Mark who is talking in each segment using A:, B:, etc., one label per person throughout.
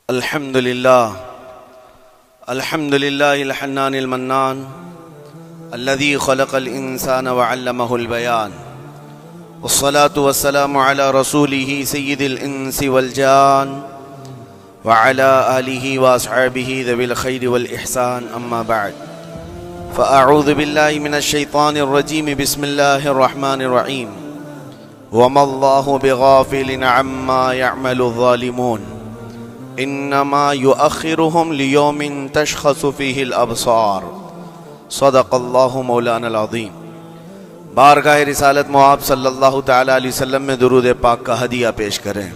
A: الحمد لله الحنان المنان الذي خلق الإنسان وعلمه البيان والصلاة والسلام على رسوله سيد الإنس والجان وعلى آله وأصحابه ذوي الخير والإحسان أما بعد فأعوذ بالله من الشيطان الرجيم بسم الله الرحمن الرحيم وما الله بغافل عما يعمل الظالمون انما يؤخرهم ليوم تشخص فيه الابصار صدق اللہ مولانا العظیم۔ بارگاہ رسالت مآب صلی اللہ تعالی علیہ وسلم میں درود پاک کا ہدیہ پیش کریں۔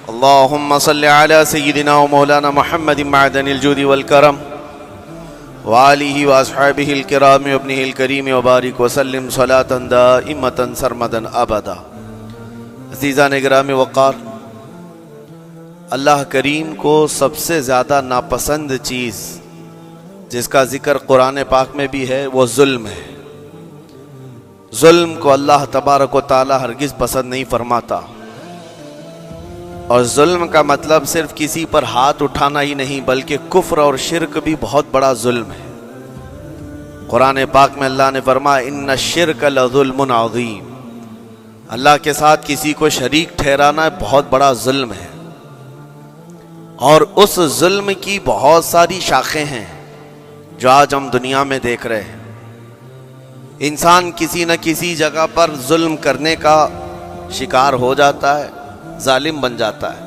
A: اللہم صلی علی سیدنا و مولانا محمد معدن الجود والکرم وآلہ واصحابہ الکرام وابنہ الکریم وبارک وسلم صلاة دائمة سرمدا ابدا۔ عزیزان گرامی وقار، اللہ کریم کو سب سے زیادہ ناپسند چیز جس کا ذکر قرآن پاک میں بھی ہے وہ ظلم ہے۔ ظلم کو اللہ تبارک و تعالی ہرگز پسند نہیں فرماتا، اور ظلم کا مطلب صرف کسی پر ہاتھ اٹھانا ہی نہیں بلکہ کفر اور شرک بھی بہت بڑا ظلم ہے۔ قرآن پاک میں اللہ نے فرمایا ان الشرک لظلم عظیم، اللہ کے ساتھ کسی کو شریک ٹھہرانا بہت بڑا ظلم ہے، اور اس ظلم کی بہت ساری شاخیں ہیں جو آج ہم دنیا میں دیکھ رہے ہیں۔ انسان کسی نہ کسی جگہ پر ظلم کرنے کا شکار ہو جاتا ہے، ظالم بن جاتا ہے۔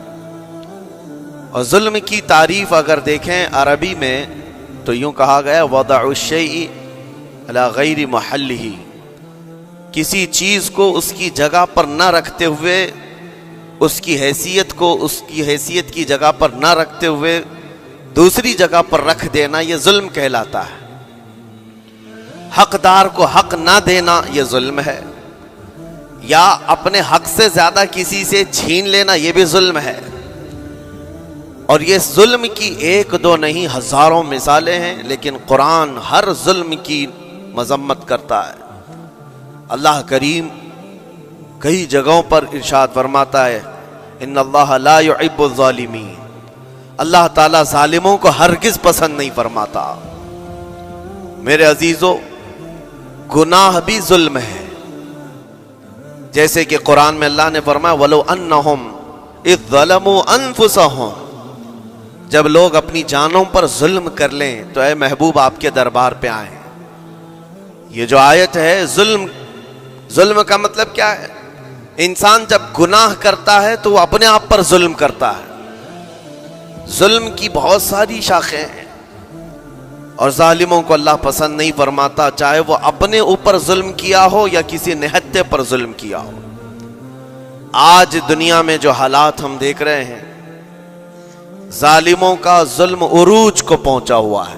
A: اور ظلم کی تعریف اگر دیکھیں عربی میں تو یوں کہا گیا وضع الشیء علی غیر محلہ، کسی چیز کو اس کی جگہ پر نہ رکھتے ہوئے، اس کی حیثیت کو اس کی حیثیت کی جگہ پر نہ رکھتے ہوئے دوسری جگہ پر رکھ دینا، یہ ظلم کہلاتا ہے۔ حقدار کو حق نہ دینا یہ ظلم ہے، یا اپنے حق سے زیادہ کسی سے چھین لینا یہ بھی ظلم ہے۔ اور یہ ظلم کی ایک دو نہیں ہزاروں مثالیں ہیں، لیکن قرآن ہر ظلم کی مذمت کرتا ہے۔ اللہ کریم کئی جگہوں پر ارشاد فرماتا ہے ان اللہ لا يحب الظالمین، اللہ تعالیٰ ظالموں کو ہرگز پسند نہیں فرماتا۔ میرے عزیزو، گناہ بھی ظلم ہے، جیسے کہ قرآن میں اللہ نے فرمایا وَلَوْ أَنَّهُمْ إِذْ ظَلَمُوا أَنفُسَهُمْ، جب لوگ اپنی جانوں پر ظلم کر لیں تو اے محبوب آپ کے دربار پہ آئیں۔ یہ جو آیت ہے ظلم کا مطلب کیا ہے؟ انسان جب گناہ کرتا ہے تو وہ اپنے آپ پر ظلم کرتا ہے۔ ظلم کی بہت ساری شاخیں ہیں، اور ظالموں کو اللہ پسند نہیں فرماتا، چاہے وہ اپنے اوپر ظلم کیا ہو یا کسی نہتے پر ظلم کیا ہو۔ آج دنیا میں جو حالات ہم دیکھ رہے ہیں، ظالموں کا ظلم عروج کو پہنچا ہوا ہے،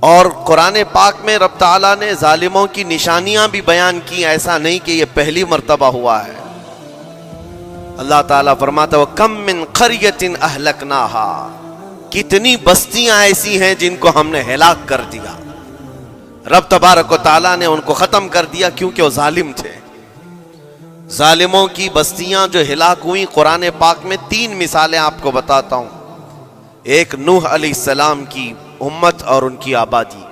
A: اور قرآن پاک میں رب تعالیٰ نے ظالموں کی نشانیاں بھی بیان کی، ایسا نہیں کہ یہ پہلی مرتبہ ہوا ہے۔ اللہ تعالیٰ فرماتا ہے وَكَم مِّن قَرْيَةٍ أَهْلَكْنَاهَا، کتنی بستیاں ایسی ہیں جن کو ہم نے ہلاک کر دیا۔ رب تبارک و تعالیٰ نے ان کو ختم کر دیا کیونکہ وہ ظالم تھے۔ ظالموں کی بستیاں جو ہلاک ہوئیں، قرآن پاک میں 3 مثالیں آپ کو بتاتا ہوں۔ ایک نوح علیہ السلام کی امت اور ان کی آبادی،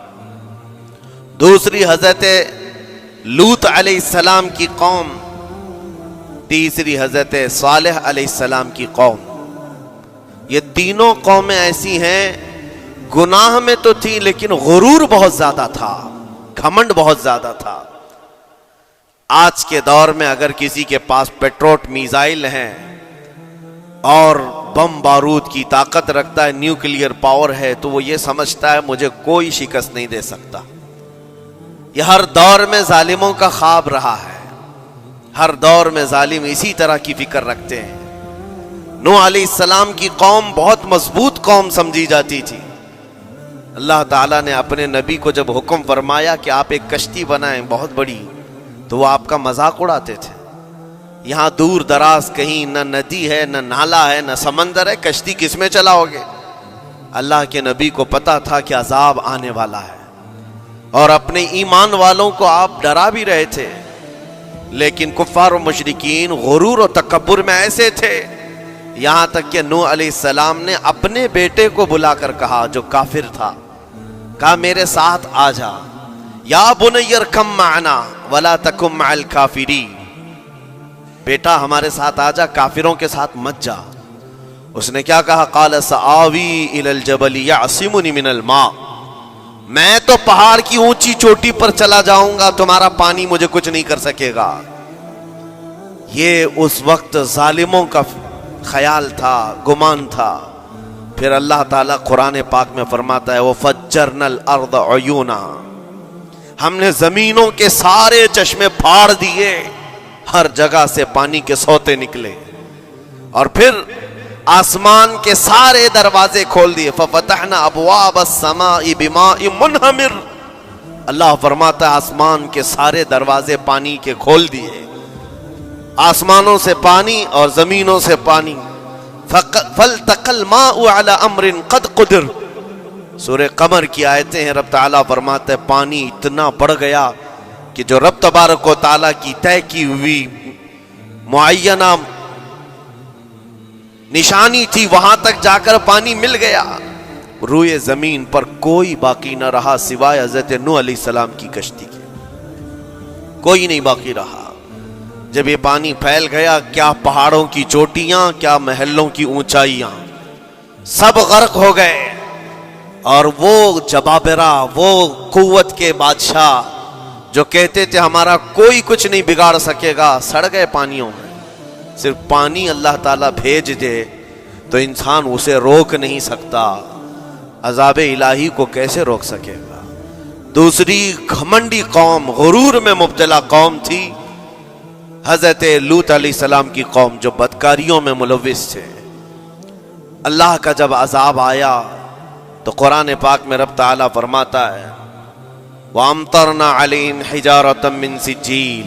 A: دوسری حضرت لوط علیہ السلام کی قوم، تیسری حضرت صالح علیہ السلام کی قوم۔ یہ تینوں قومیں ایسی ہیں، گناہ میں تو تھی لیکن غرور بہت زیادہ تھا، گھمنڈ بہت زیادہ تھا۔ آج کے دور میں اگر کسی کے پاس پیٹروٹ میزائل ہیں اور بم بارود کی طاقت رکھتا ہے، نیوکلیئر پاور ہے، تو وہ یہ سمجھتا ہے مجھے کوئی شکست نہیں دے سکتا۔ یہ ہر دور میں ظالموں کا خواب رہا ہے، ہر دور میں ظالم اسی طرح کی فکر رکھتے ہیں۔ نوح علیہ السلام کی قوم بہت مضبوط قوم سمجھی جاتی تھی۔ اللہ تعالیٰ نے اپنے نبی کو جب حکم فرمایا کہ آپ ایک کشتی بنائیں بہت بڑی، تو وہ آپ کا مذاق اڑاتے تھے۔ یہاں دور دراز کہیں نہ ندی ہے، نہ نالا ہے، نہ سمندر ہے، کشتی کس میں چلاؤ گے؟ اللہ کے نبی کو پتا تھا کہ عذاب آنے والا ہے، اور اپنے ایمان والوں کو آپ ڈرا بھی رہے تھے، لیکن کفار و مشرکین غرور و تکبر میں ایسے تھے یہاں تک کہ نوح علیہ السلام نے اپنے بیٹے کو بلا کر کہا جو کافر تھا، کہا میرے ساتھ آ جا، یا بنی ارکم معنا ولا تکن مع الکافرین، بیٹا ہمارے ساتھ آ جا، کافروں کے ساتھ مت جا۔ اس نے کیا کہا؟ قال سآوی الی الجبل یعصمنی من الماء، میں تو پہاڑ کی اونچی چوٹی پر چلا جاؤں گا، تمہارا پانی مجھے کچھ نہیں کر سکے گا۔ یہ اس وقت ظالموں کا خیال تھا، گمان تھا۔ پھر اللہ تعالیٰ قرآن پاک میں فرماتا ہے وَفَجَّرْنَا الْأَرْضَ عُيُونًا، ہم نے زمینوں کے سارے چشمے پھاڑ دیے، ہر جگہ سے پانی کے سوتے نکلے، اور پھر آسمان کے سارے دروازے کھول دیے۔ فَفَتَحْنَا أَبْوَابَ السَّمَاءِ بِمَاءٍ مُنْهَمِرٍ، اللہ فرماتا ہے آسمان کے سارے دروازے پانی کے کھول دیے، آسمانوں سے پانی اور زمینوں سے پانی۔ فَالْتَقَى الْمَاءُ عَلَى أَمْرٍ قَدْ قُدِرَ، سورہ قمر کی آیتیں ہیں، رب تعالیٰ فرماتا ہے پانی اتنا بڑھ گیا کہ جو رب تبارک و تعالیٰ کی طے کی ہوئی معینہ نشانی تھی وہاں تک جا کر پانی مل گیا، روئے زمین پر کوئی باقی نہ رہا سوائے حضرت نوح علیہ السلام کی کشتی کے، کوئی نہیں باقی رہا۔ جب یہ پانی پھیل گیا، کیا پہاڑوں کی چوٹیاں، کیا محلوں کی اونچائیاں، سب غرق ہو گئے، اور وہ جبابرہ، وہ قوت کے بادشاہ جو کہتے تھے ہمارا کوئی کچھ نہیں بگاڑ سکے گا، سڑ گئے پانیوں میں۔ صرف پانی اللہ تعالیٰ بھیج دے تو انسان اسے روک نہیں سکتا، عذاب الہی کو کیسے روک سکے گا؟ دوسری گھمنڈی قوم، غرور میں مبتلا قوم تھی حضرت لوط علیہ السلام کی قوم، جو بدکاریوں میں ملوث تھے۔ اللہ کا جب عذاب آیا تو قرآن پاک میں رب تعالیٰ فرماتا ہے وَأَمْطَرْنَا عَلَيْهِمْ حِجَارَةً مِّن سِجِّيلٍ،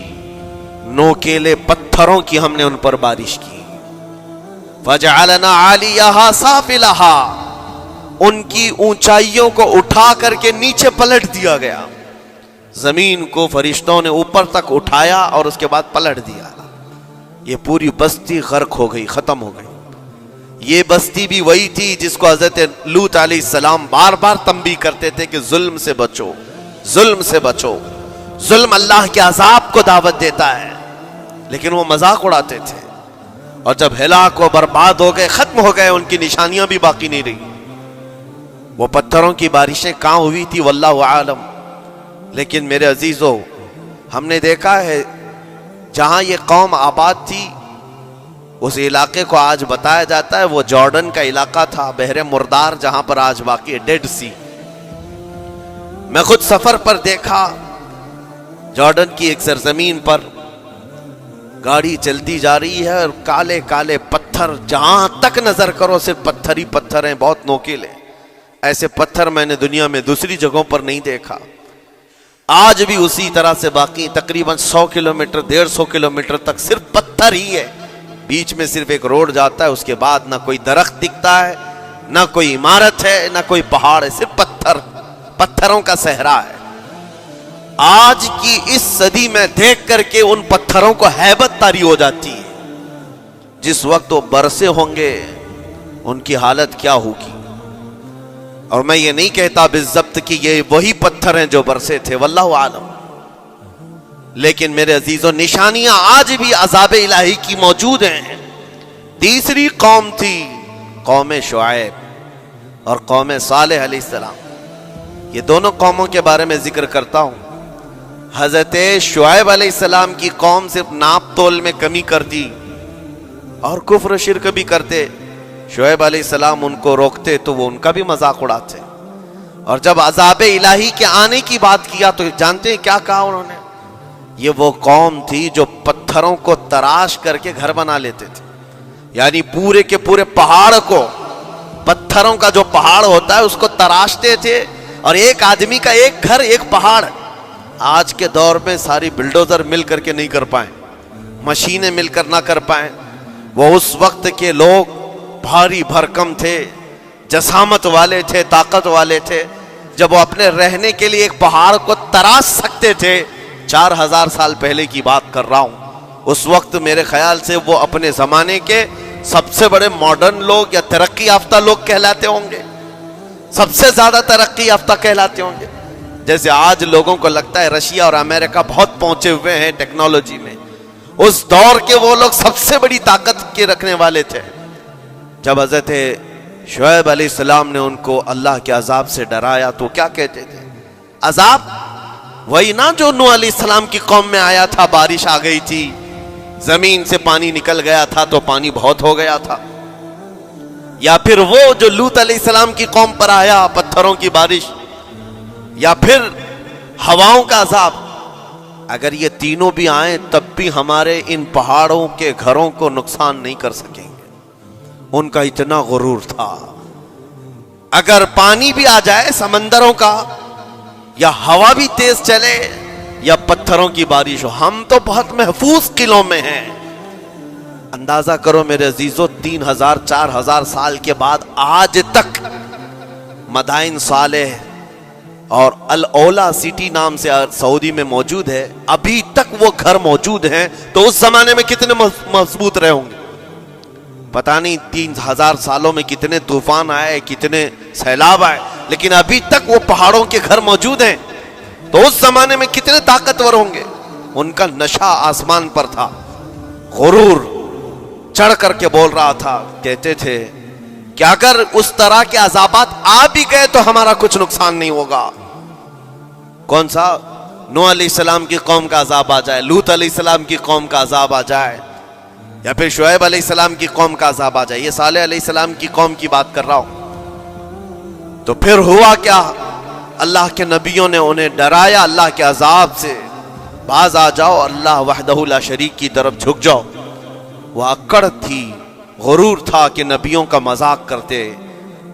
A: نوکیلے پتھروں کی ہم نے ان پر بارش کی۔ فَجَعَلْنَا عَالِيَهَا سَافِلَهَا، ان کی اونچائیوں کو اٹھا کر کے نیچے پلٹ دیا گیا، زمین کو فرشتوں نے اوپر تک اٹھایا اور اس کے بعد پلٹ دیا۔ یہ پوری بستی غرق ہو گئی، ختم ہو گئی۔ یہ بستی بھی وہی تھی جس کو حضرت لوط علیہ السلام بار بار تنبیہ کرتے تھے کہ ظلم سے بچو، ظلم سے بچو، ظلم اللہ کے عذاب کو دعوت دیتا ہے، لیکن وہ مذاق اڑاتے تھے، اور جب ہلاک و برباد ہو گئے، ختم ہو گئے، ان کی نشانیاں بھی باقی نہیں رہی۔ وہ پتھروں کی بارشیں کہاں ہوئی تھی واللہ عالم، لیکن میرے عزیزو ہم نے دیکھا ہے جہاں یہ قوم آباد تھی اس علاقے کو آج بتایا جاتا ہے وہ جارڈن کا علاقہ تھا، بحر مردار جہاں پر آج باقی ہے، ڈیڈ سی۔ میں خود سفر پر دیکھا، جارڈن کی ایک سرزمین پر گاڑی چلتی جا رہی ہے اور کالے کالے پتھر، جہاں تک نظر کرو صرف پتھر ہی پتھر ہیں، بہت نوکیلے۔ ایسے پتھر میں نے دنیا میں دوسری جگہوں پر نہیں دیکھا۔ آج بھی اسی طرح سے باقی تقریباً 100 کلومیٹر 150 کلومیٹر تک صرف پتھر ہی ہے، بیچ میں صرف ایک روڈ جاتا ہے، اس کے بعد نہ کوئی درخت دکھتا ہے، نہ کوئی عمارت ہے، نہ کوئی پہاڑ ہے، صرف پتھر، پتھروں کا صحرا ہے۔ آج کی اس صدی میں دیکھ کر کے ان پتھروں کو ہیبت طاری ہو جاتی ہے، جس وقت وہ برسے ہوں گے ان کی حالت کیا ہوگی۔ اور میں یہ نہیں کہتا بالضبط کہ یہ وہی پتھر ہیں جو برسے تھے، واللہ عالم، لیکن میرے عزیزوں نشانیاں آج بھی عذاب الہی کی موجود ہیں۔ تیسری قوم تھی قوم شعیب اور قوم صالح علیہ السلام، یہ دونوں قوموں کے بارے میں ذکر کرتا ہوں۔ حضرت شعیب علیہ السلام کی قوم صرف ناپ تول میں کمی کرتی اور کفر و شرک بھی کرتے، شعیب علیہ السلام ان کو روکتے تو وہ ان کا بھی مذاق اڑاتے، اور جب عذاب الہی کے آنے کی بات کیا تو جانتے ہیں کیا کہا انہوں نے؟ یہ وہ قوم تھی جو پتھروں کو تراش کر کے گھر بنا لیتے تھے، یعنی پورے کے پورے پہاڑ کو، پتھروں کا جو پہاڑ ہوتا ہے اس کو تراشتے تھے، اور ایک آدمی کا ایک گھر ایک پہاڑ۔ آج کے دور میں ساری بلڈوزر مل کر کے نہیں کر پائیں، مشینیں مل کر نہ کر پائیں، وہ اس وقت کے لوگ بھاری بھرکم تھے، جسامت والے تھے، طاقت والے تھے، جب وہ اپنے رہنے کے لیے ایک پہاڑ کو تراش سکتے تھے۔ 4000 سال پہلے کی بات کر رہا ہوں، اس وقت میرے خیال سے وہ اپنے زمانے کے سب سے بڑے ماڈرن لوگ یا ترقی یافتہ لوگ کہلاتے ہوں گے، سب سے زیادہ ترقی یافتہ کہلاتے ہوں گے. جیسے آج لوگوں کو لگتا ہے رشیا اور امریکہ بہت پہنچے ہوئے ہیں ٹیکنالوجی میں، اس دور کے وہ لوگ سب سے بڑی طاقت کے رکھنے والے تھے. جب حضرت شعیب علیہ السلام نے ان کو اللہ کے عذاب سے ڈرایا تو کیا کہتے تھے؟ عذاب وہی نا جو نوح علیہ السلام کی قوم میں آیا تھا، بارش آ گئی تھی، زمین سے پانی نکل گیا تھا تو پانی بہت ہو گیا تھا. یا پھر وہ جو لوط علیہ السلام کی قوم پر آیا، پتھروں کی بارش، یا پھر ہواؤں کا عذاب. اگر یہ تینوں بھی آئیں تب بھی ہمارے ان پہاڑوں کے گھروں کو نقصان نہیں کر سکیں گے. ان کا اتنا غرور تھا. اگر پانی بھی آ جائے سمندروں کا، یا ہوا بھی تیز چلے، یا پتھروں کی بارش ہو، ہم تو بہت محفوظ قلعوں میں ہیں. اندازہ کرو میرے عزیزو، 3000 4000 سال کے بعد آج تک مدائن صالح اور الاولا سٹی نام سے سعودی میں موجود ہے، ابھی تک وہ گھر موجود ہیں. تو اس زمانے میں کتنے مضبوط رہے ہوں گے؟ پتہ نہیں 3000 سالوں میں کتنے طوفان آئے، کتنے سیلاب آئے، لیکن ابھی تک وہ پہاڑوں کے گھر موجود ہیں. تو اس زمانے میں کتنے طاقتور ہوں گے. ان کا نشہ آسمان پر تھا، غرور چڑھ کر کے بول رہا تھا. کہتے تھے کہ اگر اس طرح کے عذابات آ بھی گئے تو ہمارا کچھ نقصان نہیں ہوگا. کون سا؟ نوح علیہ السلام کی قوم کا عذاب آ جائے، لوط علیہ السلام کی قوم کا عذاب آ جائے، یا پھر شعیب علیہ السلام کی قوم کا عذاب آ جائے. یہ صالح علیہ السلام کی قوم کی بات کر رہا ہوں. تو پھر ہوا کیا؟ اللہ کے نبیوں نے انہیں ڈرایا اللہ کے عذاب سے. باز آ جاؤ، اللہ وحدہ لا شریک کی طرف جھک جاؤ. وہ اکڑ تھی، غرور تھا کہ نبیوں کا مذاق کرتے.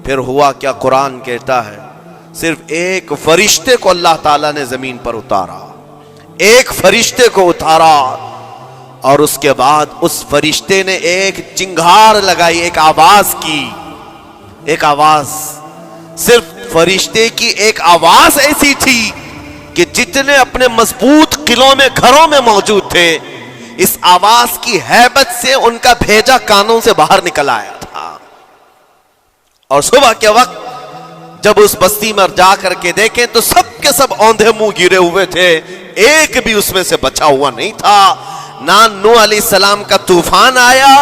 A: پھر ہوا کیا؟ قرآن کہتا ہے صرف ایک فرشتے کو اللہ تعالیٰ نے زمین پر اتارا، ایک فرشتے کو اتارا، اور اس کے بعد اس فرشتے نے ایک چنگھار لگائی، ایک آواز کی. ایک آواز، صرف فرشتے کی ایک آواز ایسی تھی کہ جتنے اپنے مضبوط قلعوں میں گھروں میں موجود تھے، اس آواز کی ہیبت سے ان کا بھیجا کانوں سے باہر نکل آیا تھا. اور صبح کے وقت جب اس بستی میں جا کر کے دیکھیں تو سب کے سب اوندھے منہ گرے ہوئے تھے، ایک بھی اس میں سے بچا ہوا نہیں تھا. نہ نوح علیہ السلام کا طوفان آیا،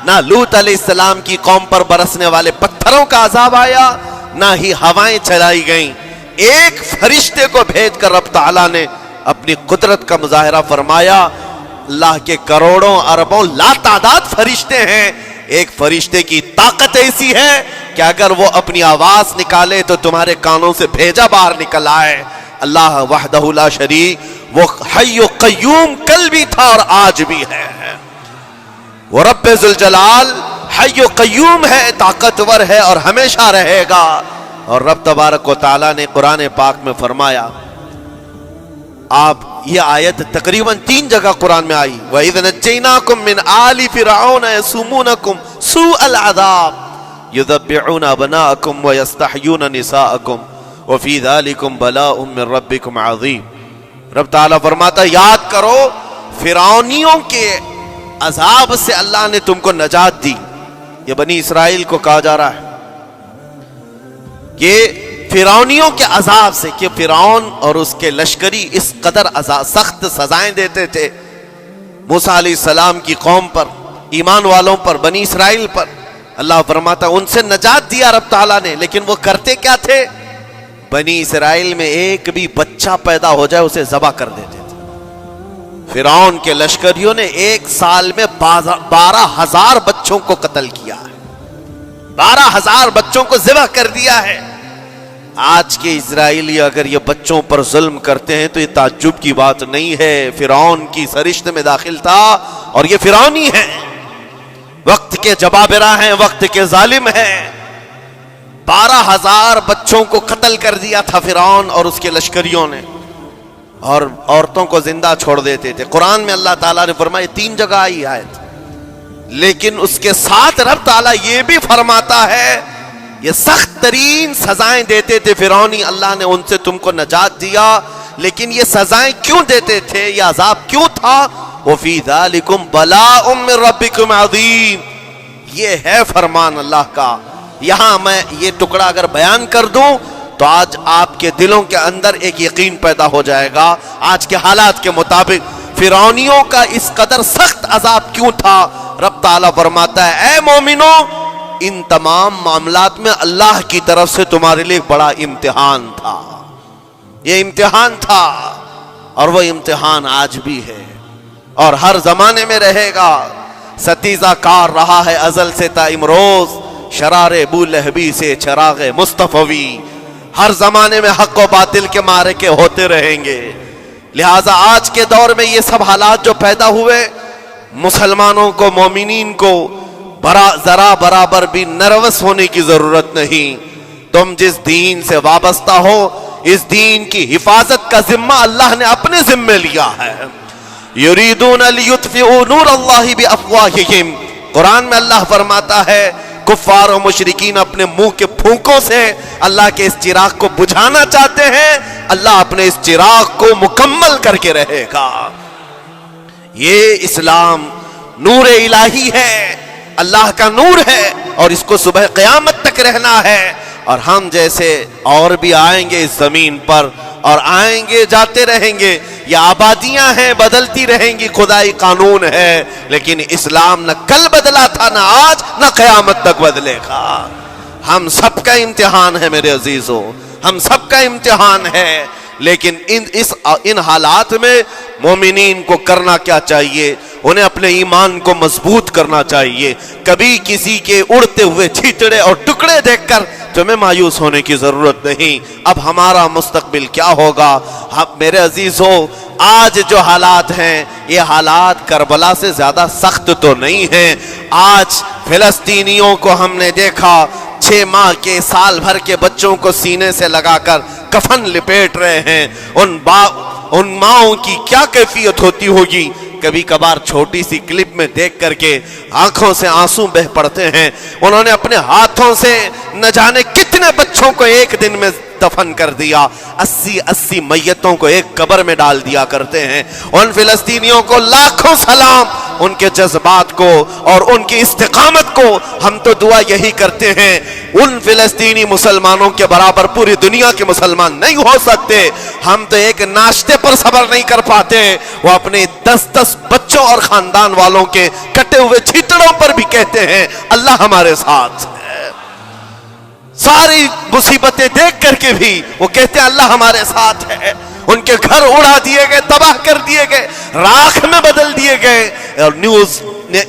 A: نہ لوط علیہ السلام کی قوم پر برسنے والے پتھروں کا عذاب آیا، نہ ہی ہوائیں چلائی گئیں. ایک فرشتے کو بھیج کر رب تعالیٰ نے اپنی قدرت کا مظاہرہ فرمایا. اللہ کے کروڑوں اربوں لا تعداد فرشتے ہیں، ایک فرشتے کی طاقت ایسی ہے کہ اگر وہ اپنی آواز نکالے تو تمہارے کانوں سے بھیجا باہر نکل آئے. اللہ وحدہ لا شریک، وہ حی و قیوم کل بھی تھا اور آج بھی ہے. وہ رب ذوالجلال حی و قیوم ہے، طاقتور ہے اور ہمیشہ رہے گا. اور رب تبارک و تعالیٰ نے قرآن پاک میں فرمایا، آپ یہ آیت تقریباً 3 جگہ قرآن میں آئی، وَإِذْ نَجَّيْنَاكُمْ مِنْ آلِ فِرْعَوْنَ يَسُومُونَكُمْ سُوءَ الْعَذَابِ يُذَبِّحُونَ أَبْنَاءَكُمْ وَيَسْتَحْيُونَ نِسَاءَكُمْ وَفِي ذَلِكُمْ بَلَاءٌ مِّن رَّبِّكُمْ عَظِيمٌ. رب تعالیٰ فرماتا یاد کرو فرعونیوں کے عذاب سے اللہ نے تم کو نجات دی. یہ بنی اسرائیل کو کہا جا رہا ہے کہ فرعونیوں کے عذاب سے، کہ فرعون اور اس کے لشکری اس قدر سخت سزائیں دیتے تھے موسیٰ علیہ السلام کی قوم پر، ایمان والوں پر، بنی اسرائیل پر. اللہ فرماتا ان سے نجات دیا رب تعالیٰ نے، لیکن وہ کرتے کیا تھے؟ بنی اسرائیل میں ایک بھی بچہ پیدا ہو جائے اسے ذبح کر دیتے تھے. فرعون کے لشکریوں نے ایک سال میں 12,000 بچوں کو قتل کیا ہے، 12,000 بچوں کو ذبح کر دیا ہے. آج کے اسرائیلی اگر یہ بچوں پر ظلم کرتے ہیں تو یہ تعجب کی بات نہیں ہے. فرعون کی سرشت میں داخل تھا اور یہ فرعونی ہے، وقت کے جبابرہ ہیں، وقت کے ظالم ہیں. 12,000 بچوں کو قتل کر دیا تھا فرعون اور اس کے لشکریوں نے، اور عورتوں کو زندہ چھوڑ دیتے تھے. قرآن میں اللہ تعالیٰ نے فرمایا 3 جگہ آئی آیت، لیکن اس کے ساتھ رب تعالیٰ یہ بھی فرماتا ہے یہ سخت ترین سزائیں دیتے تھے فرعونی، اللہ نے ان سے تم کو نجات دیا. لیکن یہ سزائیں کیوں دیتے تھے، یہ عذاب کیوں تھا؟ وَفِي ذَلِكُمْ بَلَاءٌ مِّن رَّبِّكُمْ عَظِيمٌ. یہ ہے فرمان اللہ کا. یہاں میں یہ ٹکڑا اگر بیان کر دوں تو آج آپ کے دلوں کے اندر ایک یقین پیدا ہو جائے گا. آج کے حالات کے مطابق فرعونیوں کا اس قدر سخت عذاب کیوں تھا؟ رب تعالیٰ فرماتا ہے اے مومنو، ان تمام معاملات میں اللہ کی طرف سے تمہارے لیے بڑا امتحان تھا. یہ امتحان تھا اور وہ امتحان آج بھی ہے اور ہر زمانے میں رہے گا. ستیزہ کار رہا ہے ازل سے تا امروز، شرار ابو لہبی سے چراغ مصطفی. ہر زمانے میں حق و باطل کے معرکے ہوتے رہیں گے. لہٰذا آج کے دور میں یہ سب حالات جو پیدا ہوئے، مسلمانوں کو، مومنین کو ذرا برابر بھی نروس ہونے کی ضرورت نہیں. تم جس دین سے وابستہ ہو، اس دین کی حفاظت کا ذمہ اللہ نے اپنے ذمے لیا ہے. یریدون لیطفئوا نور اللہ بافواہہم. قرآن میں اللہ فرماتا ہے کفار و مشرکین اپنے منہ کے پھونکوں سے اللہ کے اس چراغ کو بجھانا چاہتے ہیں، اللہ اپنے اس چراغ کو مکمل کر کے رہے گا. یہ اسلام نور الہی ہے، اللہ کا نور ہے اور اس کو صبح قیامت تک رہنا ہے. اور ہم جیسے اور بھی آئیں گے اس زمین پر اور آئیں گے جاتے رہیں گے. یہ آبادیاں ہیں، بدلتی رہیں گی، خدائی قانون ہے، لیکن اسلام نہ کل بدلا تھا، نہ آج، نہ قیامت تک بدلے گا. ہم سب کا امتحان ہے میرے عزیزو، ہم سب کا امتحان ہے. لیکن ان حالات میں مومنین کو کرنا کیا چاہیے؟ انہیں اپنے ایمان کو مضبوط کرنا چاہیے. کبھی کسی کے اڑتے ہوئے چھیٹڑے اور ٹکڑے دیکھ کر تمہیں مایوس ہونے کی ضرورت نہیں. اب ہمارا مستقبل کیا ہوگا؟ میرے عزیزو، آج جو حالات ہیں یہ حالات کربلا سے زیادہ سخت تو نہیں ہیں. آج فلسطینیوں کو ہم نے دیکھا 6 ماہ کے، سال بھر کے بچوں کو سینے سے لگا کر کفن لپیٹ رہے ہیں. ان ماؤں کی کیا کیفیت ہوتی ہوگی؟ کبھی کبھار چھوٹی سی کلپ میں دیکھ کر کے آنکھوں سے آنسو بہ پڑتے ہیں. انہوں نے اپنے ہاتھوں سے نہ جانے کتنے بچوں کو ایک دن میں دفن کر دیا. 80 میتوں کو ایک قبر میں ڈال دیا کرتے ہیں. ان فلسطینیوں کو لاکھوں سلام، ان کے جذبات کو اور ان کی استقامت کو. ہم تو دعا یہی کرتے ہیں ان فلسطینی مسلمانوں کے برابر پوری دنیا کے مسلمان نہیں ہو سکتے. ہم تو ایک ناشتے پر صبر نہیں کر پاتے، وہ اپنے 10 بچوں اور خاندان والوں کے کٹے ہوئے چھیٹڑوں پر بھی کہتے ہیں اللہ ہمارے ساتھ ہے. ساری مصیبتیں دیکھ کر کے بھی وہ کہتے ہیں اللہ ہمارے ساتھ ہے. ان کے گھر اڑا دیے گئے، تباہ کر دیے گئے، راکھ میں بدل دیے گئے. اور نیوز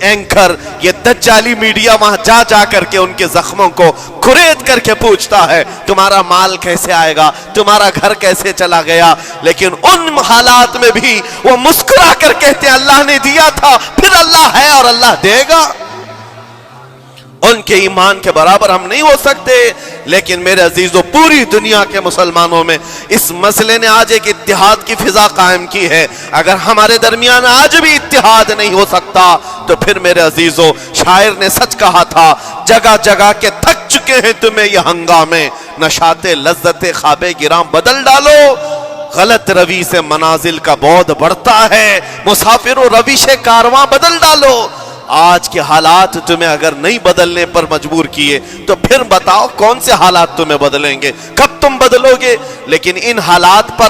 A: اینکر، یہ دجالی میڈیا وہاں جا کر کے ان کے زخموں کو کھرید کر کے پوچھتا ہے تمہارا مال کیسے آئے گا، تمہارا گھر کیسے چلا گیا. لیکن ان حالات میں بھی وہ مسکرا کر کہتے ہیں اللہ نے دیا تھا، پھر اللہ ہے اور اللہ دے گا. ان کے ایمان کے برابر ہم نہیں ہو سکتے. لیکن میرے عزیزو، پوری دنیا کے مسلمانوں میں اس مسئلے نے آج ایک اتحاد کی فضا قائم کی ہے. اگر ہمارے درمیان آج بھی اتحاد نہیں ہو سکتا تو پھر میرے عزیزو، شاعر نے سچ کہا تھا جگہ جگہ کے تھک چکے ہیں تمہیں یہ ہنگامے، نشاط لذت خواب گراں بدل ڈالو. غلط روی سے منازل کا بعد بڑھتا ہے، مسافر و روش کارواں بدل ڈالو. آج کے حالات تمہیں اگر نہیں بدلنے پر مجبور کیے تو پھر بتاؤ کون سے حالات تمہیں بدلیں گے، کب تم بدلو گے؟ لیکن ان حالات پر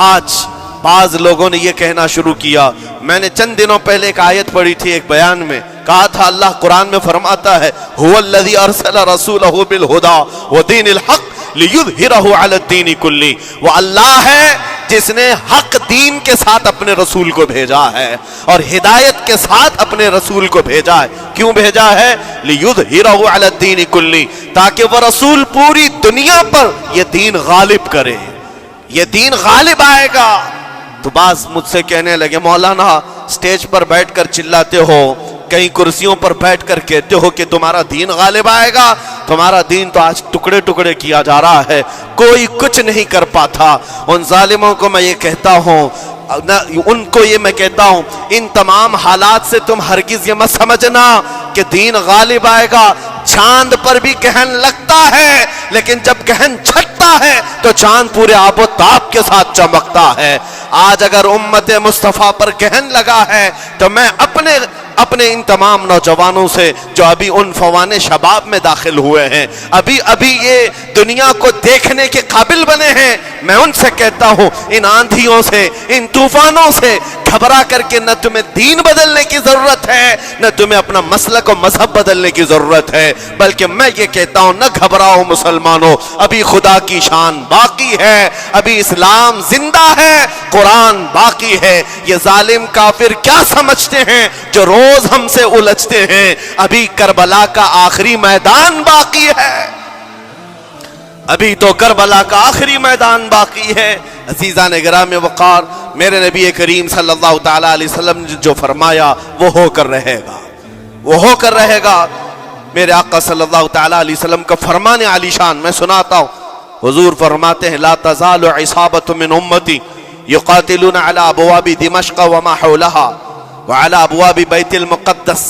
A: آج بعض لوگوں نے یہ کہنا شروع کیا. میں نے چند دنوں پہلے ایک آیت پڑھی تھی، ایک بیان میں کہا تھا اللہ قرآن میں فرماتا ہے هو الذی ارسل رسولہ بالہدی ودین الحق لیظہرہ علی الدین کلہ. وہ اللہ ہے جس نے حق دین کے ساتھ اپنے رسول کو بھیجا ہے اور ہدایت کے ساتھ اپنے رسول کو بھیجا ہے. کیوں بھیجا ہے؟ لیظہرہ علی الدین کلہ، تاکہ وہ رسول پوری دنیا پر یہ دین غالب کرے. یہ دین غالب آئے گا. تو بعض مجھ سے کہنے لگے مولانا سٹیج پر بیٹھ کر چلاتے ہو، کئی کرسیوں پر بیٹھ کر کہتے ہو کہ تمہارا دین غالب آئے گا. تمہارا دین تو آج ٹکڑے ٹکڑے کیا جا رہا ہے، کوئی کچھ نہیں کر پاتا. ان ظالموں کو میں یہ کہتا ہوں، ان کو یہ میں کہتا ہوں، ان تمام حالات سے تم ہرگز یہ مت سمجھنا کہ دین غالب آئے گا. چاند پر بھی گہن لگتا ہے، لیکن جب گہن چھٹتا ہے تو چاند پورے آب و تاب کے ساتھ چمکتا ہے. آج اگر امت مصطفیٰ پر گہن لگا ہے تو میں اپنے ان تمام نوجوانوں سے جو ابھی ان فوان شباب میں داخل ہوئے ہیں، ابھی یہ دنیا کو دیکھنے کے قابل بنے ہیں، میں ان سے کہتا ہوں ان آندھیوں سے، ان طوفانوں سے گھبرا کر کے نہ تمہیں دین بدلنے کی ضرورت ہے، نہ تمہیں اپنا مسلک و مذہب بدلنے کی ضرورت ہے، بلکہ میں یہ کہتا ہوں نہ گھبراؤ مسلمانوں، ابھی خدا کی شان باقی ہے، ابھی اسلام زندہ ہے، قرآن باقی ہے۔ یہ ظالم کافر کیا سمجھتے ہیں جو روز ہم سے الجھتے ہیں؟ ابھی کربلا کا آخری میدان باقی ہے، ابھی تو کربلا کا آخری میدان باقی ہے۔ عزیزان گرامی وقار، میرے نبی کریم صلی اللہ تعالی علیہ وسلم نے جو فرمایا وہ ہو کر رہے گا، وہ ہو کر رہے گا۔ میرے آقا صلی اللہ تعالی علیہ وسلم کا فرمان عالی شان میں سناتا ہوں۔ حضور فرماتے ہیں لا تزال عصابۃ من امتی یقاتلون علی ابواب دمشق وما حولها وعلى ابواب بیت المقدس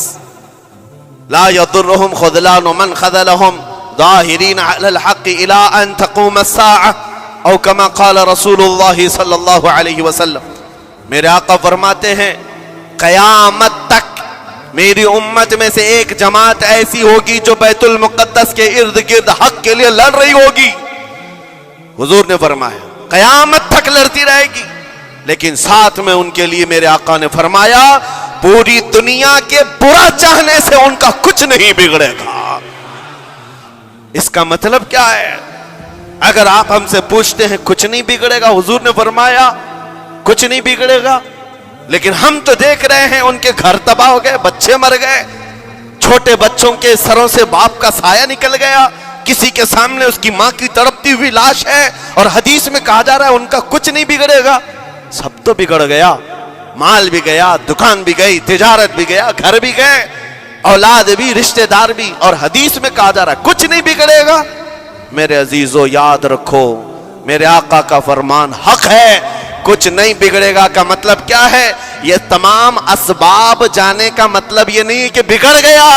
A: لا يضرهم خذلان من خذلهم ظاہرین علی الحق الى ان تقوم الساعة او کما قال رسول اللہ صلی اللہ علیہ وسلم۔ میرے آقا فرماتے ہیں قیامت تک میری امت میں سے ایک جماعت ایسی ہوگی جو بیت المقدس کے ارد گرد حق کے لیے لڑ رہی ہوگی۔ حضور نے فرمایا قیامت تک لڑتی رہے گی، لیکن ساتھ میں ان کے لیے میرے آقا نے فرمایا پوری دنیا کے برا چاہنے سے ان کا کچھ نہیں بگڑے گا۔ اس کا مطلب کیا ہے؟ اگر آپ ہم سے پوچھتے ہیں کچھ نہیں بگڑے گا، حضور نے فرمایا کچھ نہیں بگڑے گا، لیکن ہم تو دیکھ رہے ہیں ان کے گھر تباہ ہو گئے، بچے مر گئے، چھوٹے بچوں کے سروں سے باپ کا سایہ نکل گیا، کسی کے سامنے اس کی ماں کی تڑپتی ہوئی لاش ہے، اور حدیث میں کہا جا رہا ہے ان کا کچھ نہیں بگڑے گا۔ سب تو بگڑ گیا، مال بھی گیا، دکان بھی گئی، تجارت بھی گیا، گھر بھی گئے، اولاد بھی، رشتہ دار بھی، اور حدیث میں کہا جا رہا ہے کچھ نہیں بگڑے گا۔ میرے عزیزو یاد رکھو میرے آقا کا فرمان حق ہے، کچھ نہیں بگڑے گا کا مطلب کیا ہے؟ یہ تمام اسباب جانے کا مطلب یہ نہیں کہ بگڑ گیا،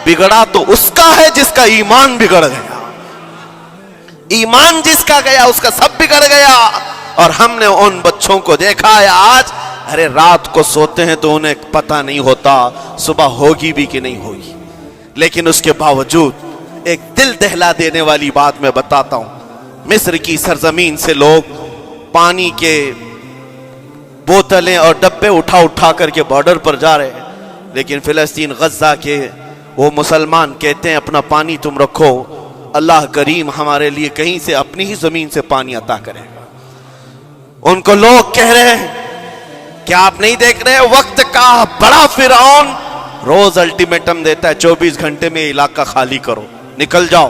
A: بگڑا تو اس کا ہے جس کا ایمان بگڑ گیا، ایمان جس کا گیا اس کا سب بگڑ گیا۔ اور ہم نے ان بچوں کو دیکھا ہے آج، ارے رات کو سوتے ہیں تو انہیں پتہ نہیں ہوتا صبح ہوگی بھی کہ نہیں ہوگی، لیکن اس کے باوجود ایک دل دہلا دینے والی بات میں بتاتا ہوں، مصر کی سرزمین سے لوگ پانی کے بوتلیں اور ڈبے اٹھا کر کے بارڈر پر جا رہے ہیں، لیکن فلسطین غزہ کے وہ مسلمان کہتے ہیں اپنا پانی تم رکھو، اللہ کریم ہمارے لیے کہیں سے اپنی ہی زمین سے پانی عطا کرے گا۔ ان کو لوگ کہہ رہے ہیں کیا آپ نہیں دیکھ رہے وقت کا بڑا فرعون روز الٹیمیٹم دیتا ہے 24 گھنٹے میں علاقہ خالی کرو، نکل جاؤ،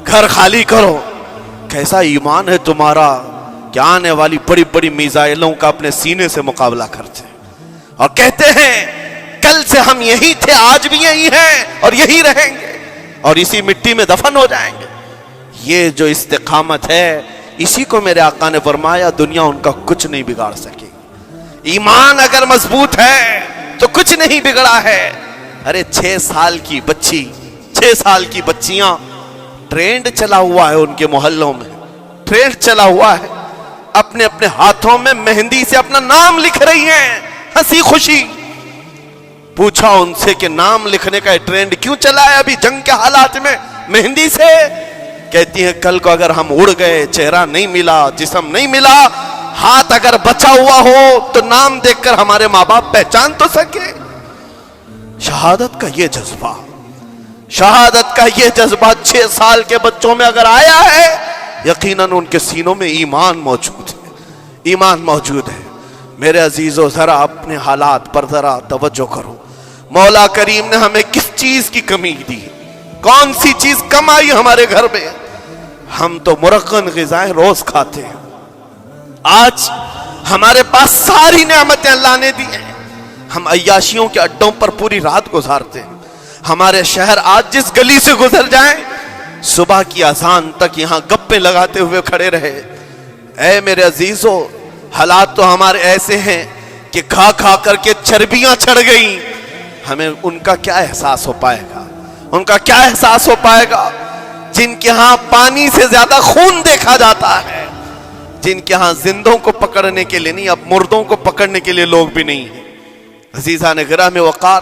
A: گھر خالی کرو۔ کیسا ایمان ہے تمہارا کہ آنے والی بڑی بڑی میزائلوں کا اپنے سینے سے مقابلہ کرتے ہیں، اور کہتے ہیں کل سے ہم یہی تھے، آج بھی یہی ہیں اور یہی رہیں گے اور اسی مٹی میں دفن ہو جائیں گے۔ یہ جو استقامت ہے اسی کو میرے آقا نے فرمایا دنیا ان کا کچھ نہیں بگاڑ سکے گی۔ ایمان اگر مضبوط ہے تو کچھ نہیں بگڑا ہے۔ ارے 6 سال کی بچی، 6 سال کی بچیاں، ٹرینڈ چلا ہوا ہے ان کے محلوں میں، ٹرینڈ چلا ہوا ہے، اپنے اپنے ہاتھوں میں مہندی سے اپنا نام لکھ رہی ہیں ہنسی خوشی۔ پوچھا ان سے کہ نام لکھنے کا ٹرینڈ کیوں چلا ہے ابھی جنگ کے حالات میں مہندی سے؟ کہتی ہیں کل کو اگر ہم اڑ گئے، چہرہ نہیں ملا، جسم نہیں ملا، ہاتھ اگر بچا ہوا ہو تو نام دیکھ کر ہمارے ماں باپ پہچان تو سکے۔ شہادت کا یہ جذبہ، شہادت کا یہ جذبہ 6 سال کے بچوں میں اگر آیا ہے، یقیناً ان کے سینوں میں ایمان موجود ہے، ایمان موجود ہے۔ میرے عزیزو ذرا اپنے حالات پر ذرا توجہ کرو، مولا کریم نے ہمیں کس چیز کی کمی دی، کون سی چیز کم آئی ہمارے گھر میں؟ ہم تو مرغن غذائیں روز کھاتے ہیں، آج ہمارے پاس ساری نعمتیں اللہ نے دی ہیں، ہم عیاشیوں کے اڈوں پر پوری رات گزارتے ہیں۔ ہمارے شہر آج جس گلی سے گزر جائیں صبح کی اذان تک یہاں گپے لگاتے ہوئے کھڑے رہے۔ اے میرے عزیزو حالات تو ہمارے ایسے ہیں کہ کھا کھا کر کے چربیاں چڑھ گئیں، ہمیں ان کا کیا احساس ہو پائے گا، ان کا کیا احساس ہو پائے گا جن کے ہاں پانی سے زیادہ خون دیکھا جاتا ہے، جن کے ہاں زندوں کو پکڑنے کے لیے نہیں اب مردوں کو پکڑنے کے لیے لوگ بھی نہیں ہیں۔ عزیزان گرامی وقار،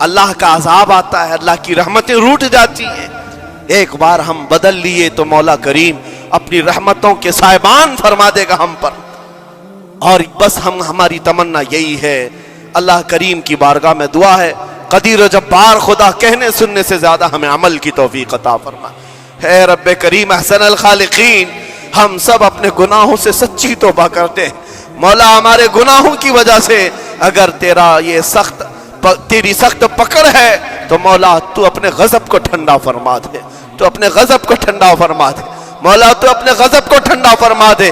A: اللہ کا عذاب آتا ہے، اللہ کی رحمتیں روٹ جاتی ہیں۔ ایک بار ہم بدل لیے تو مولا کریم اپنی رحمتوں کے سائبان فرما دے گا ہم پر، اور بس ہماری تمنا یہی ہے۔ اللہ کریم کی بارگاہ میں دعا ہے، قدیر و جبار خدا کہنے سننے سے زیادہ ہمیں عمل کی توفیق عطا فرما۔ اے رب کریم احسن الخالقین، ہم سب اپنے گناہوں سے سچی توبہ کرتے ہیں مولا۔ ہمارے گناہوں کی وجہ سے اگر تیری سخت پکڑ ہے تو مولا تو اپنے غضب کو ٹھنڈا فرما دے، تو اپنے غضب کو ٹھنڈا فرما دے مولا، تو اپنے غضب کو ٹھنڈا فرما دے۔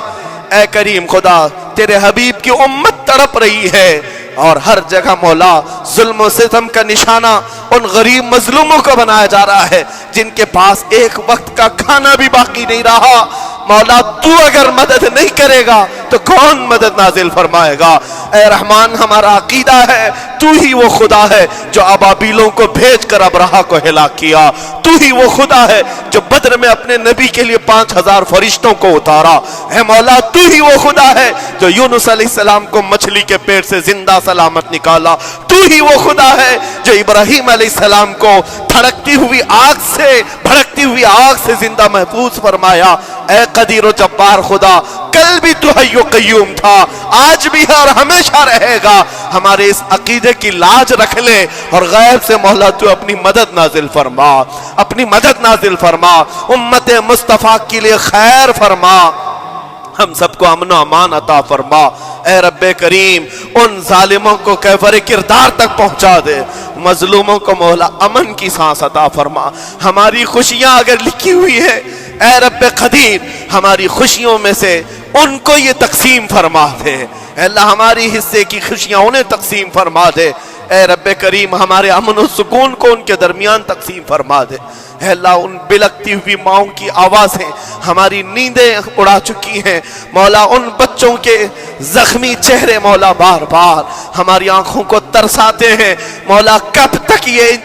A: اے کریم خدا، تیرے حبیب کی امت تڑپ رہی ہے، اور ہر جگہ مولا ظلم و ستم کا نشانہ ان غریب مظلوموں کو بنایا جا رہا ہے جن کے پاس ایک وقت کا کھانا بھی باقی نہیں رہا۔ مولا تو اگر مدد نہیں کرے گا تو کون مدد نازل فرمائے گا؟ اے رحمان، ہمارا عقیدہ ہے تو ہی وہ خدا ہے جو ابابیلوں کو بھیج کر ابرہہ کو ہلاک کیا، تو ہی وہ خدا ہے جو بدر میں اپنے نبی کے لیے 5000 فرشتوں کو اتارا۔ اے مولا، تو ہی وہ خدا ہے جو یونس علیہ السلام کو مچھلی کے پیٹ سے زندہ سلامت نکالا، تو ہی وہ خدا ہے جو ابراہیم علیہ السلام کو بھڑکتی ہوئی آگ سے زندہ محفوظ فرمایا۔ اے قدیر و جبار خدا، کل بھی تو حی و قیوم تھا، آج بھی ہے اور ہمیشہ رہے گا۔ ہمارے اس عقیدے کی لاج رکھ لے، اور غیب سے مولا تو اپنی مدد نازل فرما، اپنی مدد نازل فرما، امت مصطفیٰ کے لیے خیر فرما، ہم سب کو امن و امان عطا فرما۔ اے رب کریم، ان ظالموں کو کیفر کردار تک پہنچا دے، مظلوموں کو مولا امن کی سانس عطا فرما۔ ہماری خوشیاں اگر لکھی ہوئی ہے اے رب قدیر، ہماری خوشیوں میں سے ان کو یہ تقسیم فرما دے۔ اے اللہ، ہماری حصے کی خوشیاں انہیں تقسیم فرما دے۔ اے رب کریم، ہمارے امن و سکون کو ان کے درمیان تقسیم فرما دے۔ اے اللہ، ان بلکتی ہوئی ماؤں کی آوازیں ہماری نیندیں اڑا چکی ہیں مولا، ان بچوں کے زخمی چہرے مولا بار بار ہماری آنکھوں کو ترساتے ہیں مولا۔ کب تک یہ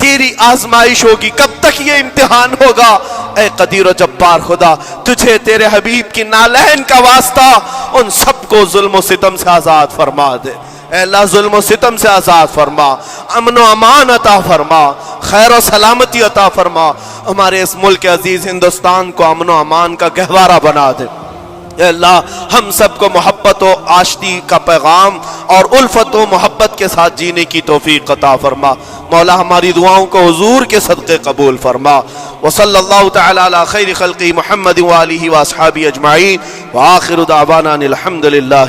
A: تیری آزمائش ہوگی، کب تک یہ امتحان ہوگا؟ اے قدیر و جبار خدا، تجھے تیرے حبیب کی نالین کا واسطہ ان سب کو ظلم و ستم سے آزاد فرما دے۔ اے اللہ، ظلم و ستم سے آزاد فرما، امن و امان عطا فرما، خیر و سلامتی عطا فرما۔ ہمارے اس ملک عزیز ہندوستان کو امن و امان کا گہوارہ بنا دے۔ اے اللہ، ہم سب کو محبت و آشتی کا پیغام اور الفت و محبت کے ساتھ جینے کی توفیق عطا فرما۔ مولا، ہماری دعاؤں کو حضور کے صدقے قبول فرما۔ وصلی اللہ تعالی علی خیر خلقہ محمد وآلہ واصحابہ اجمعین، وآخر دعوانا الحمدللہ۔